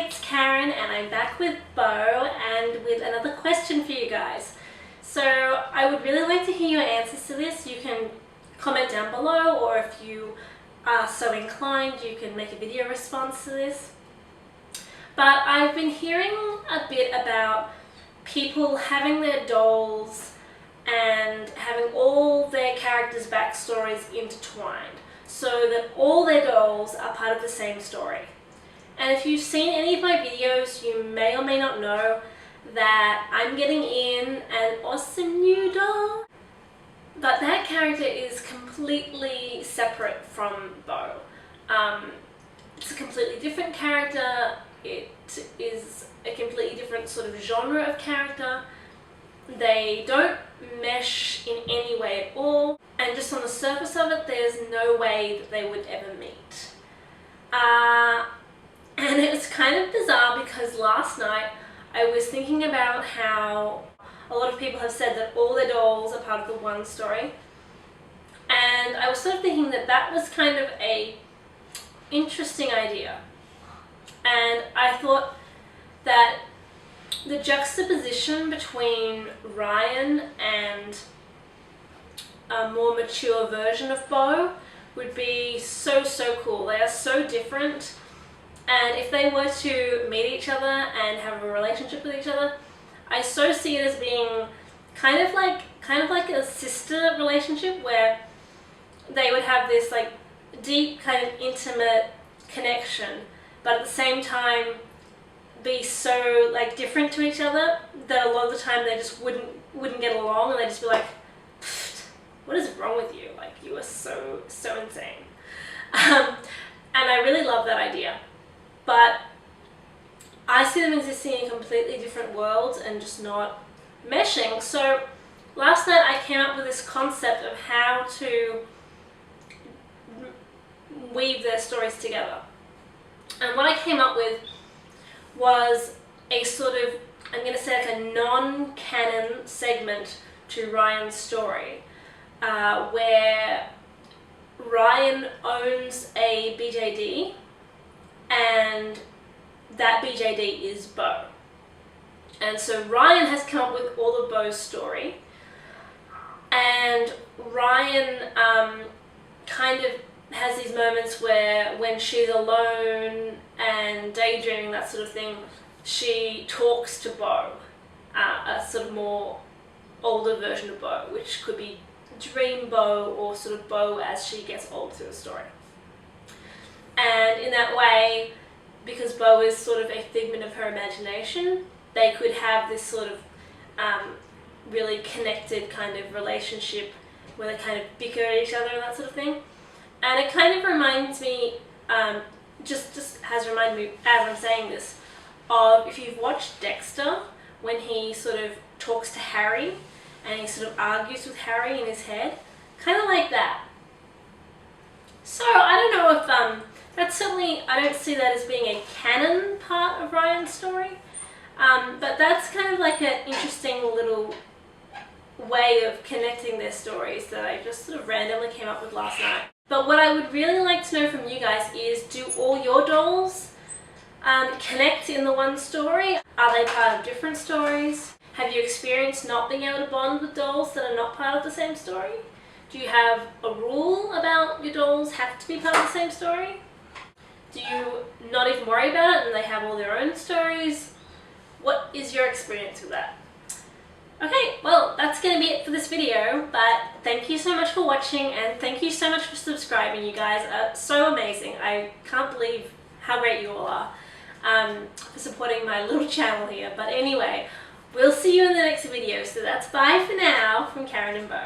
it's Karen and I'm back with Bo and with another question for you guys. So I would really like to hear your answers to this. You can comment down below, or if you are so inclined you can make a video response to this. But I've been hearing a bit about people having their dolls and having all their characters' backstories intertwined, so that all their dolls are part of the same story. And if you've seen any of my videos, you may or may not know that I'm getting in an awesome new doll, but that character is completely separate from Bo. It's a completely different character. It is a completely different sort of genre of character. They don't mesh in any way at all, and just on the surface of it there's no way that they would ever meet. And it was kind of bizarre because last night I was thinking about how a lot of people have said that all their dolls are part of the one story, and I was sort of thinking that that was kind of a interesting idea. And I thought that the juxtaposition between Ryan and a more mature version of Bo would be so cool. They are so different, and if they were to meet each other and have a relationship with each other, I so see it as being kind of like a sister relationship, where they would have this like deep kind of intimate connection, but at the same time be so like different to each other that a lot of the time they just wouldn't get along, and they'd just be like, what is wrong with you? Like, you are so insane. And I really love that idea, but I see them existing in completely different worlds and just not meshing. So last night I came up with this concept of how to weave their stories together. And what I came up with was a sort of, I'm going to say like a non-canon segment to Ryan's story, where Ryan owns a BJD, and that BJD is Bo. And so Ryan has come up with all of Bo's story, and Ryan kind of has these moments where when she's alone and daydreaming, that sort of thing, she talks to Bo, a sort of more older version of Bo, which could be dream Bo or sort of Bo as she gets older through the story. And in that way, because Bo is sort of a figment of her imagination, they could have this sort of really connected kind of relationship where they kind of bicker at each other and that sort of thing. And it kind of reminds me, just has reminded me as I'm saying this, of if you've watched Dexter, when he sort of talks to Harry and he sort of argues with Harry in his head, kind of like that. So I don't know if that's certainly, I don't see that as being a canon part of Ryan's story, but that's kind of like an interesting little way of connecting their stories that I just sort of randomly came up with last night. But what I would really like to know from you guys is, do all your dolls connect in the one story? Are they part of different stories? Have you experienced not being able to bond with dolls that are not part of the same story? Do you have a rule about your dolls have to be part of the same story? Do you not even worry about it and they have all their own stories? What is your experience with that? Okay, well, that's going to be it for this video, but thank you so much for watching, and thank you so much for subscribing. You guys are so amazing. I can't believe how great you all are for supporting my little channel here. But anyway, we'll see you in the next video. So that's bye for now from Karen and Bo.